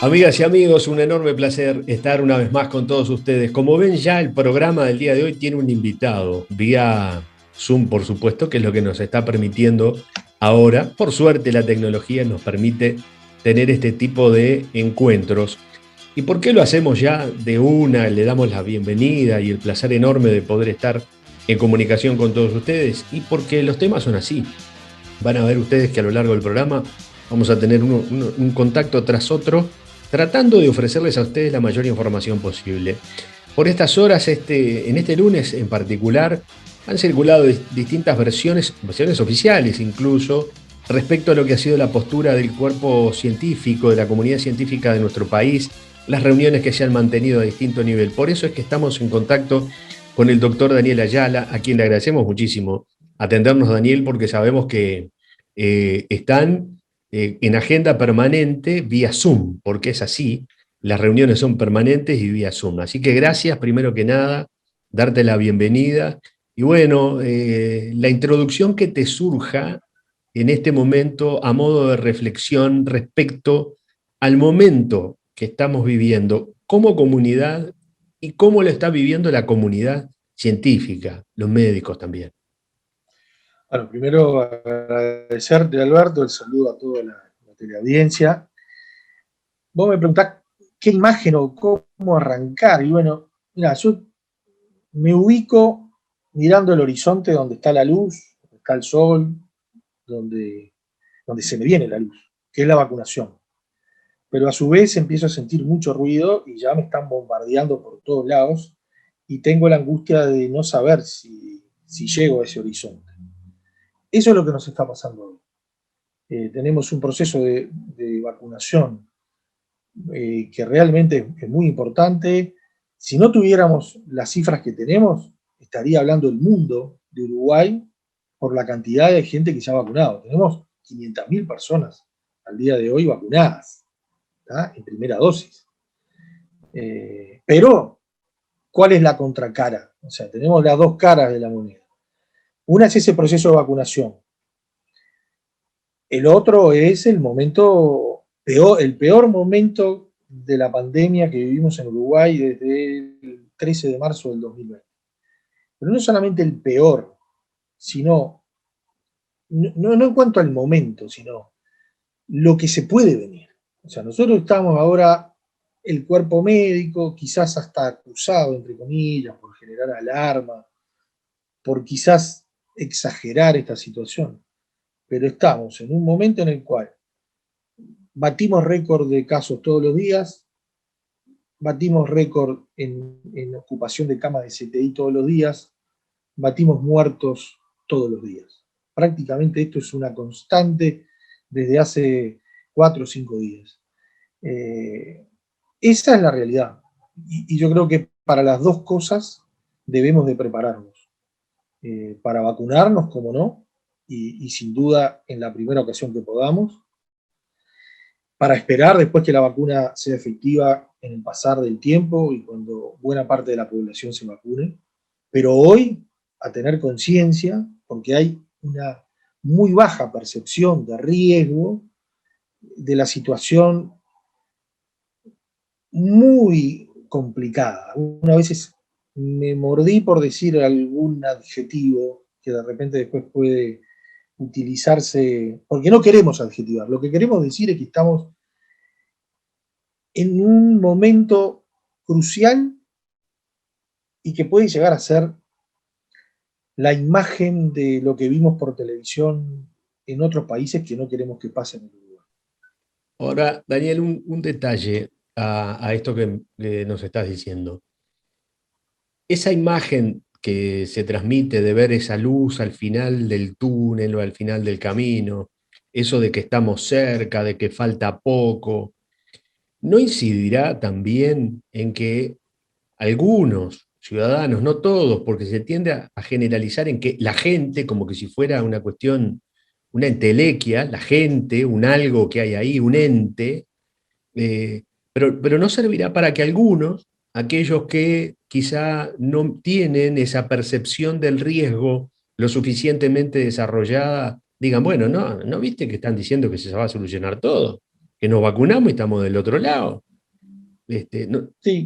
Amigas y amigos, un enorme placer estar una vez más con todos ustedes. Como ven, ya el programa del día de hoy tiene un invitado, vía Zoom, por supuesto, que es lo que nos está permitiendo ahora. Por suerte, la tecnología nos permite tener este tipo de encuentros. ¿Y por qué lo hacemos ya de una? Le damos la bienvenida y el placer enorme de poder estar en comunicación con todos ustedes. Y porque los temas son así. Van a ver ustedes que a lo largo del programa vamos a tener un contacto tras otro, tratando de ofrecerles a ustedes la mayor información posible. Por estas horas, en este lunes en particular, han circulado distintas versiones oficiales incluso, respecto a lo que ha sido la postura del cuerpo científico, de la comunidad científica de nuestro país, las reuniones que se han mantenido a distinto nivel. Por eso es que estamos en contacto con el doctor Daniel Ayala, a quien le agradecemos muchísimo atendernos, Daniel, porque sabemos que están en agenda permanente vía Zoom, porque es así, las reuniones son permanentes y vía Zoom. Así que gracias, primero que nada, darte la bienvenida. Y bueno, la introducción que te surja en este momento a modo de reflexión respecto al momento que estamos viviendo como comunidad y cómo lo está viviendo la comunidad científica, los médicos también. Bueno, primero agradecerte, Alberto, el saludo a toda la teleaudiencia. Vos me preguntás qué imagen o cómo arrancar. Y bueno, mira, yo me ubico mirando el horizonte donde está la luz, donde está el sol, donde se me viene la luz, que es la vacunación. Pero a su vez empiezo a sentir mucho ruido y ya me están bombardeando por todos lados y tengo la angustia de no saber si llego a ese horizonte. Eso es lo que nos está pasando hoy. Tenemos un proceso de vacunación que realmente es muy importante. Si no tuviéramos las cifras que tenemos, estaría hablando el mundo de Uruguay por la cantidad de gente que se ha vacunado. Tenemos 500.000 personas al día de hoy vacunadas, ¿tá? En primera dosis. Pero, ¿cuál es la contracara? O sea, tenemos las dos caras de la moneda. Una es ese proceso de vacunación. El otro es el momento peor, el peor momento de la pandemia que vivimos en Uruguay desde el 13 de marzo del 2020. Pero no solamente el peor, sino, no en cuanto al momento, sino lo que se puede venir. O sea, nosotros estamos ahora, el cuerpo médico, quizás hasta acusado, entre comillas, por generar alarma, por quizás exagerar esta situación. Pero estamos en un momento en el cual batimos récord de casos todos los días, batimos récord en ocupación de cama de CTI todos los días, batimos muertos todos los días. Prácticamente esto es una constante desde hace 4 o 5 días. Esa es la realidad. Y yo creo que para las dos cosas debemos de prepararnos. Para vacunarnos, como no, y sin duda en la primera ocasión que podamos, para esperar después que la vacuna sea efectiva en el pasar del tiempo y cuando buena parte de la población se vacune, pero hoy a tener conciencia, porque hay una muy baja percepción de riesgo de la situación muy complicada. Una vez me mordí por decir algún adjetivo que de repente después puede utilizarse, porque no queremos adjetivar, lo que queremos decir es que estamos en un momento crucial y que puede llegar a ser la imagen de lo que vimos por televisión en otros países que no queremos que pase en Uruguay. Ahora, Daniel, un detalle a esto que nos estás diciendo. Esa imagen que se transmite de ver esa luz al final del túnel o al final del camino, eso de que estamos cerca, de que falta poco, ¿no incidirá también en que algunos ciudadanos, no todos, porque se tiende a generalizar en que la gente, como que si fuera una cuestión, una entelequia, la gente, un algo que hay ahí, un ente, eh, pero no servirá para que algunos, aquellos que quizá no tienen esa percepción del riesgo lo suficientemente desarrollada, digan, bueno, no viste que están diciendo que se va a solucionar todo. que nos vacunamos y estamos del otro lado. Sí,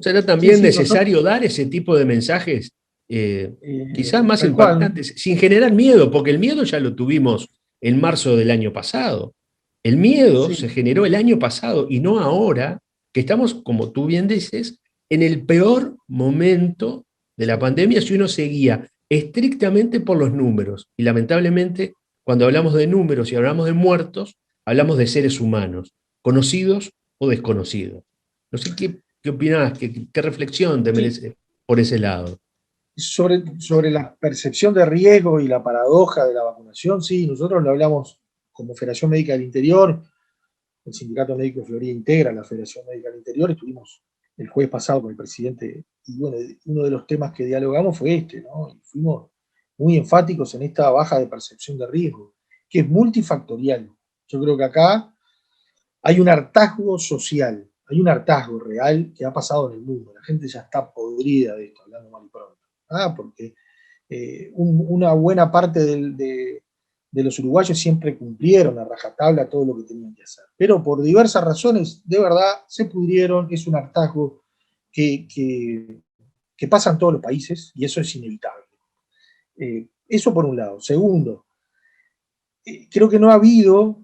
¿Será sí, también sí, nosotros, necesario dar ese tipo de mensajes quizás más tal cual. impactantes, sin generar miedo? Porque el miedo ya lo tuvimos en marzo del año pasado. El miedo se Sí, generó el año pasado y no ahora, que estamos, como tú bien dices, en el peor momento de la pandemia si uno seguía estrictamente por los números. Y lamentablemente, cuando hablamos de números y hablamos de muertos, hablamos de seres humanos, conocidos o desconocidos. No sé qué opinás, qué reflexión te sí. merece por ese lado. Sobre la percepción de riesgo y la paradoja de la vacunación, sí, nosotros lo hablamos como Federación Médica del Interior, el Sindicato Médico de Florida integra la Federación Médica del Interior, estuvimos el jueves pasado con el presidente, y bueno, uno de los temas que dialogamos fue este, ¿no? Y fuimos muy enfáticos en esta baja de percepción de riesgo, que es multifactorial. Yo creo que acá hay un hartazgo social, hay un hartazgo real que ha pasado en el mundo. La gente ya está podrida de esto, hablando mal y pronto. Porque una buena parte de los uruguayos siempre cumplieron a rajatabla todo lo que tenían que hacer. Pero por diversas razones, de verdad, se pudrieron, es un hartazgo que pasa en todos los países y eso es inevitable. Eso por un lado. Segundo, creo que no ha habido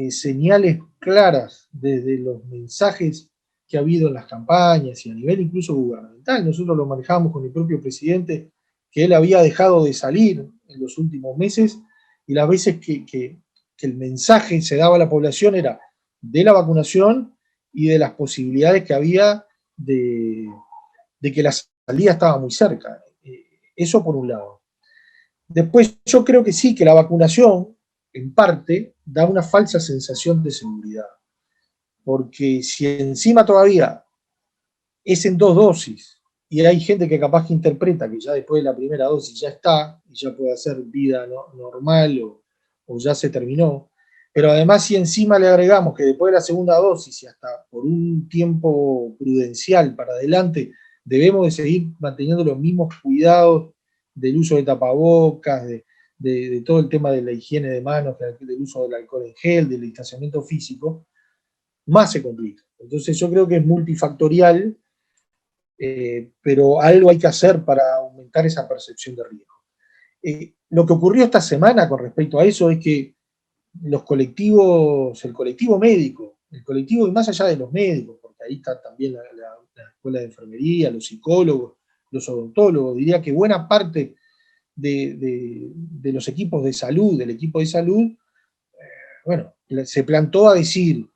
señales claras desde los mensajes que ha habido en las campañas y a nivel incluso gubernamental. Nosotros lo manejamos con el propio presidente, que él había dejado de salir en los últimos meses y las veces que el mensaje se daba a la población era de la vacunación y de las posibilidades que había de que la salida estaba muy cerca. Eso por un lado. Después, yo creo que sí, que la vacunación, en parte, da una falsa sensación de seguridad. Porque si encima todavía es en 2 dosis y hay gente que capaz que interpreta que ya después de la primera dosis ya está y ya puede hacer vida normal o ya se terminó, pero además si encima le agregamos que después de la segunda dosis y hasta por un tiempo prudencial para adelante debemos de seguir manteniendo los mismos cuidados del uso de tapabocas, de todo el tema de la higiene de manos, del uso del alcohol en gel, del distanciamiento físico, más se complica. Entonces yo creo que es multifactorial, pero algo hay que hacer para aumentar esa percepción de riesgo. Lo que ocurrió esta semana con respecto a eso es que los colectivos, el colectivo médico, el colectivo y más allá de los médicos, porque ahí está también la escuela de enfermería, los psicólogos, los odontólogos, diría que buena parte de los equipos de salud, del equipo de salud, bueno, se plantó a decir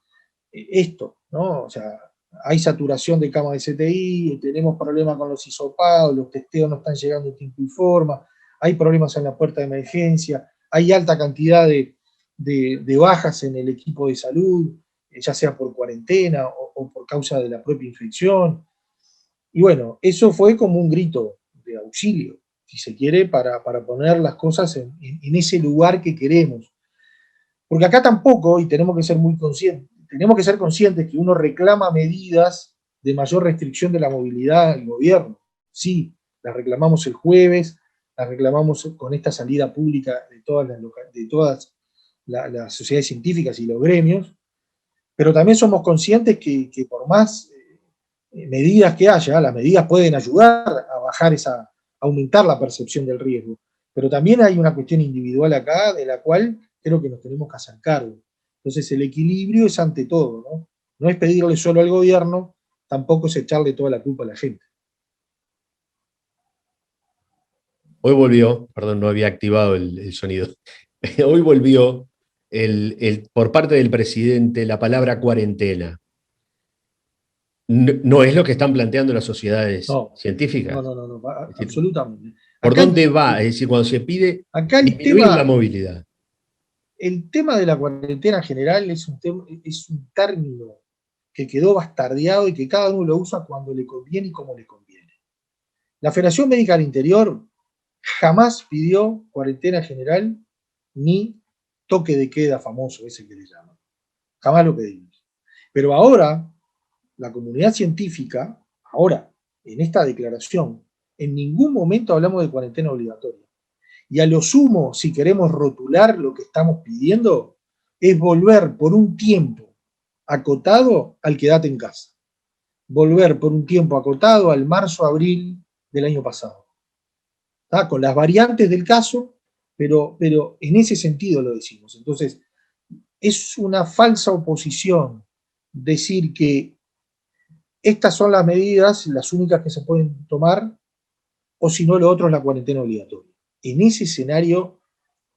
esto, ¿no? O sea, hay saturación de camas de CTI, tenemos problemas con los hisopados, los testeos no están llegando en tiempo y forma, hay problemas en la puerta de emergencia, hay alta cantidad de bajas en el equipo de salud, ya sea por cuarentena o por causa de la propia infección. Y bueno, eso fue como un grito de auxilio, si se quiere, para poner las cosas en ese lugar que queremos. Porque acá tampoco, y tenemos que ser muy conscientes, tenemos que ser conscientes que uno reclama medidas de mayor restricción de la movilidad del gobierno. Sí, las reclamamos el jueves, las reclamamos con esta salida pública de todas las sociedades científicas y los gremios, pero también somos conscientes que por más medidas que haya, las medidas pueden ayudar a bajar a aumentar la percepción del riesgo. Pero también hay una cuestión individual acá de la cual creo que nos tenemos que hacer cargo. Entonces el equilibrio es ante todo, ¿no? No es pedirle solo al gobierno, tampoco es echarle toda la culpa a la gente. Hoy volvió, perdón, no había activado el sonido. Hoy volvió por parte del presidente la palabra cuarentena. No es lo que están planteando las sociedades No, no, científicas. no, no, no, Es decir, absolutamente. ¿por Acá dónde va? Es decir, cuando se pide acá disminuir la movilidad. el tema de la cuarentena general es un término que quedó bastardeado y que cada uno lo usa cuando le conviene y como le conviene. La Federación Médica del Interior jamás pidió cuarentena general ni toque de queda famoso, ese que le llaman. Jamás lo pedimos. Pero ahora, la comunidad científica, ahora, en esta declaración, en ningún momento hablamos de cuarentena obligatoria. Y a lo sumo, si queremos rotular lo que estamos pidiendo, es volver por un tiempo acotado al quédate en casa. Volver por un tiempo acotado al marzo-abril del año pasado. ¿Tá? Con las variantes del caso, pero en ese sentido lo decimos. Entonces, es una falsa oposición decir que estas son las medidas, las únicas que se pueden tomar, o si no, lo otro es la cuarentena obligatoria. En ese escenario,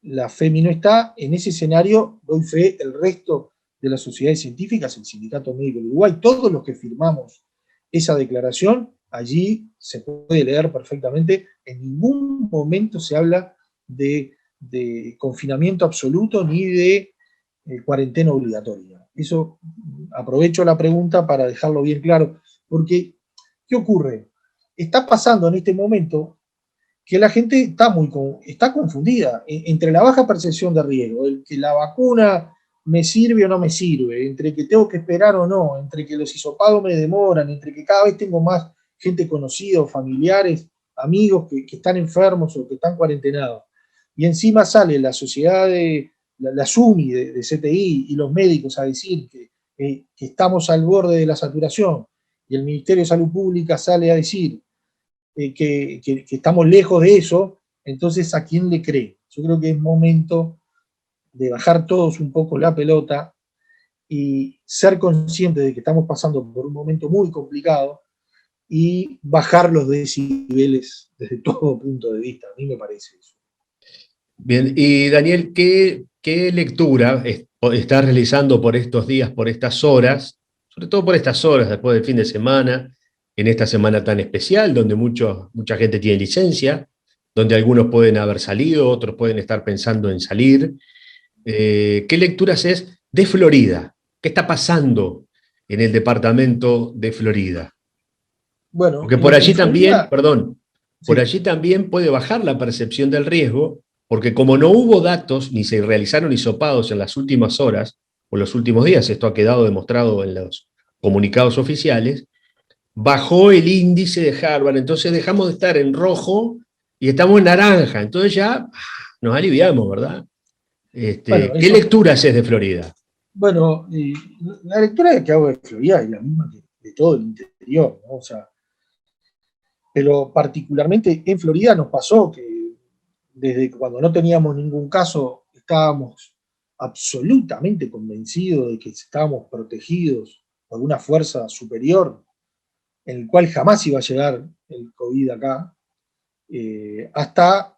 la FEMI no está, en ese escenario doy fe el resto de las sociedades científicas, el Sindicato Médico de Uruguay, todos los que firmamos esa declaración, allí se puede leer perfectamente, en ningún momento se habla de confinamiento absoluto ni de cuarentena obligatoria. Eso aprovecho la pregunta para dejarlo bien claro, porque ¿qué ocurre? Está pasando en este momento que la gente está confundida entre la baja percepción de riesgo, el que la vacuna me sirve o no me sirve, entre que tengo que esperar o no, entre que los hisopados me demoran, entre que cada vez tengo más gente conocida, familiares, amigos que están enfermos o que están cuarentenados. Y encima sale la sociedad la SUMI de CTI y los médicos a decir que estamos al borde de la saturación, y el Ministerio de Salud Pública sale a decir que estamos lejos de eso. Entonces, ¿a quién le cree? Yo creo que es momento de bajar todos un poco la pelota y ser conscientes de que estamos pasando por un momento muy complicado y bajar los decibeles desde todo punto de vista. A mí me parece eso. Bien, y Daniel, ¿qué lectura estás realizando por estos días, por estas horas, sobre todo por estas horas después del fin de semana, en esta semana tan especial, donde mucha gente tiene licencia, donde algunos pueden haber salido, otros pueden estar pensando en salir? ¿Qué lecturas es de Florida? ¿Qué está pasando en el departamento de Florida? Bueno, Porque por allí también, Florida, perdón, por sí. allí también puede bajar la percepción del riesgo, porque como no hubo datos ni se realizaron hisopados en las últimas horas o los últimos días, esto ha quedado demostrado en los comunicados oficiales, bajó el índice de Harvard, entonces dejamos de estar en rojo y estamos en naranja, entonces ya nos aliviamos, ¿verdad? Bueno, ¿Qué eso, lecturas es de Florida? bueno, la lectura que hago de Florida es la misma que de todo el interior, ¿no? O sea, pero particularmente en Florida nos pasó que desde cuando no teníamos ningún caso estábamos absolutamente convencidos de que estábamos protegidos por una fuerza superior en el cual jamás iba a llegar el COVID acá, hasta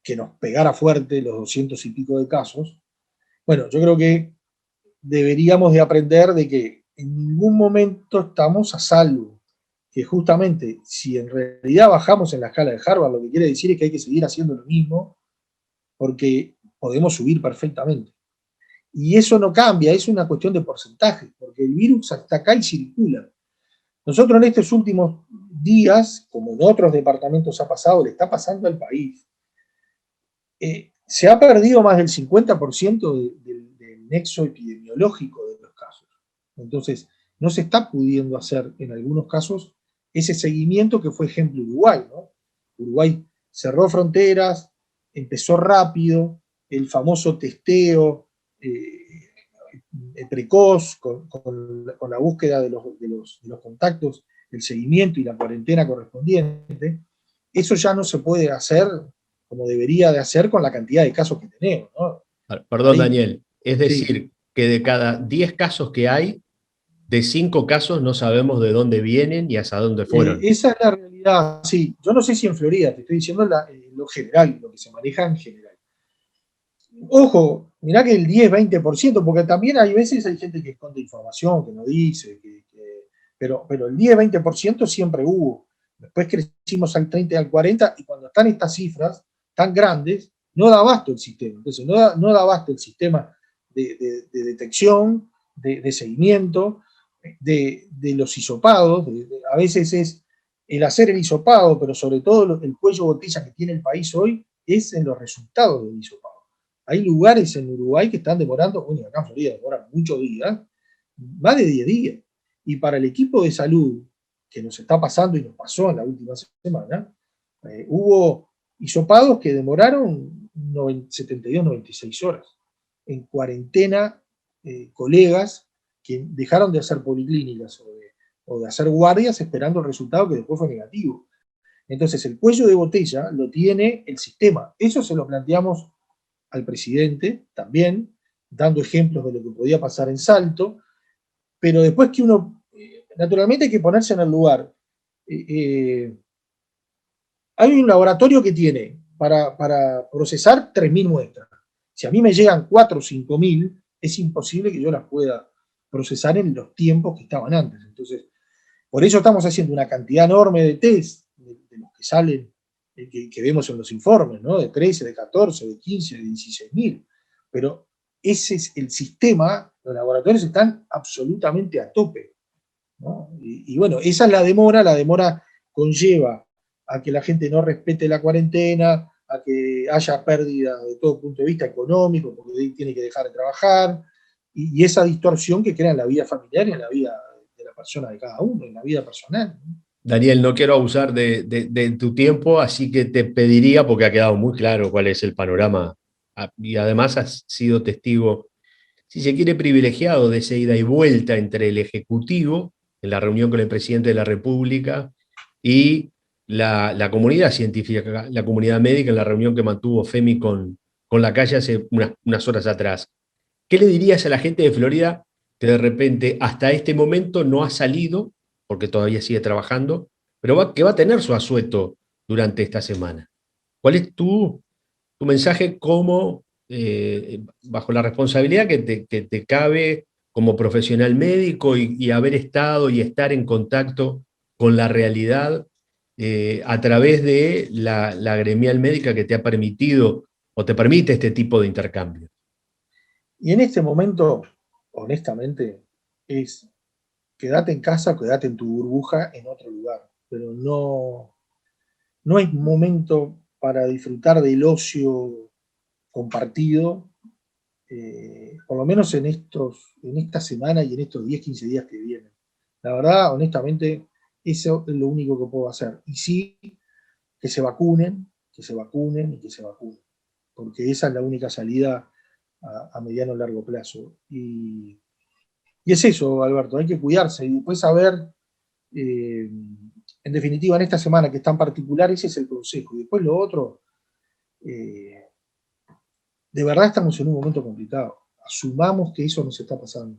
que nos pegara fuerte los 200 y pico de casos. Bueno, yo creo que deberíamos de aprender de que en ningún momento estamos a salvo, que justamente si en realidad bajamos en la escala de Harvard, lo que quiere decir es que hay que seguir haciendo lo mismo, porque podemos subir perfectamente. Y eso no cambia, es una cuestión de porcentaje, porque el virus está acá y circula. Nosotros en estos últimos días, como en otros departamentos ha pasado, le está pasando al país, se ha perdido más del 50% del nexo epidemiológico de los casos. Entonces, no se está pudiendo hacer en algunos casos ese seguimiento que fue ejemplo Uruguay, ¿no? Uruguay cerró fronteras, empezó rápido, el famoso testeo precoz, con la búsqueda de los contactos, el seguimiento y la cuarentena correspondiente. Eso ya no se puede hacer como debería de hacer con la cantidad de casos que tenemos, ¿no? Perdón, Ahí, Daniel, es sí. decir, que de cada 10 casos que hay, de 5 casos no sabemos de dónde vienen y hasta dónde fueron. Esa es la realidad, sí. Yo no sé si en Florida, te estoy diciendo lo general, lo que se maneja en general. Ojo, mirá que el 10-20%, porque también hay veces hay gente que esconde información, que no dice, pero el 10-20% siempre hubo. Después crecimos al 30 y al 40, y cuando están estas cifras tan grandes, no da abasto el sistema. Entonces, no da abasto el sistema de detección, de seguimiento, de los hisopados. A veces es el hacer el hisopado, pero sobre todo el cuello botella que tiene el país hoy es en los resultados del hisopado. Hay lugares en Uruguay que están demorando, bueno, acá en Florida demoran muchos días, más de 10 días. Y para el equipo de salud que nos está pasando y nos pasó en la última semana, hubo hisopados que demoraron 72, 96 horas. En cuarentena, colegas que dejaron de hacer policlínicas o de hacer guardias esperando el resultado que después fue negativo. Entonces, el cuello de botella lo tiene el sistema. Eso se lo planteamos al presidente también, dando ejemplos de lo que podía pasar en Salto, pero después que uno, naturalmente hay que ponerse en el lugar. Hay un laboratorio que tiene para procesar 3.000 muestras. Si a mí me llegan 4 o 5.000, es imposible que yo las pueda procesar en los tiempos que estaban antes. Entonces, por eso estamos haciendo una cantidad enorme de test, de los que salen, que vemos en los informes, ¿no? De 13, de 14, de 15, de 16.000. Pero ese es el sistema, los laboratorios están absolutamente a tope, ¿no? Y bueno, esa es la demora conlleva a que la gente no respete la cuarentena, a que haya pérdida de todo punto de vista económico, porque tiene que dejar de trabajar, y esa distorsión que crea en la vida familiar y en la vida de la persona de cada uno, en la vida personal, ¿no? Daniel, no quiero abusar de tu tiempo, así que te pediría, porque ha quedado muy claro cuál es el panorama, y además has sido testigo, si se quiere, privilegiado de esa ida y vuelta entre el Ejecutivo, en la reunión con el presidente de la República, y la comunidad científica, la comunidad médica, en la reunión que mantuvo FEMI con la calle hace unas horas atrás. ¿Qué le dirías a la gente de Florida que de repente hasta este momento no ha salido, porque todavía sigue trabajando, pero que va a tener su asueto durante esta semana? ¿Cuál es tu mensaje como, bajo la responsabilidad que te cabe como profesional médico y haber estado y estar en contacto con la realidad a través de la gremial médica que te ha permitido o te permite este tipo de intercambio? Y en este momento, honestamente, es quédate en casa o quédate en tu burbuja en otro lugar, pero no es momento para disfrutar del ocio compartido, por lo menos en esta semana y en estos 10, 15 días que vienen. La verdad, honestamente, eso es lo único que puedo hacer. Y sí, que se vacunen, que se vacunen y que se vacunen, porque esa es la única salida a mediano o largo plazo. Y es eso, Alberto, hay que cuidarse y después saber, en definitiva, en esta semana que es tan particular, ese es el consejo. Y después lo otro, de verdad estamos en un momento complicado. Asumamos que eso nos está pasando.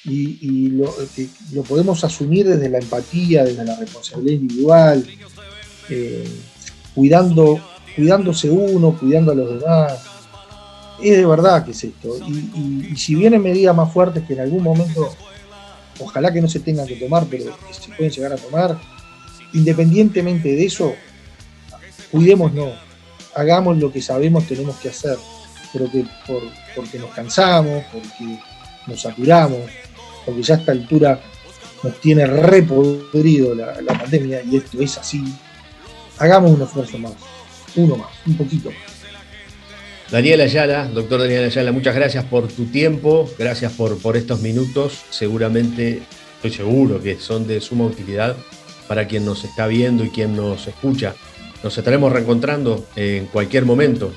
Y lo podemos asumir desde la empatía, desde la responsabilidad individual, cuidándose uno, cuidando a los demás. Es de verdad que es esto. Y si vienen medidas más fuertes que en algún momento, ojalá que no se tengan que tomar, pero que se pueden llegar a tomar, independientemente de eso, cuidémonos, hagamos lo que sabemos tenemos que hacer, pero que porque nos cansamos, porque nos saturamos, porque ya a esta altura nos tiene repodrido la pandemia y esto es así, hagamos un esfuerzo más, uno más, un poquito más. Daniel Ayala, doctor Daniel Ayala, muchas gracias por tu tiempo, gracias por estos minutos. Seguramente, estoy seguro que son de suma utilidad para quien nos está viendo y quien nos escucha. Nos estaremos reencontrando en cualquier momento.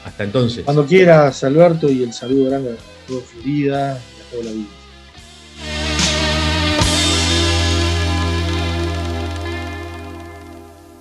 Hasta entonces. Cuando quieras, Alberto, y el saludo grande a toda Florida y a toda la vida.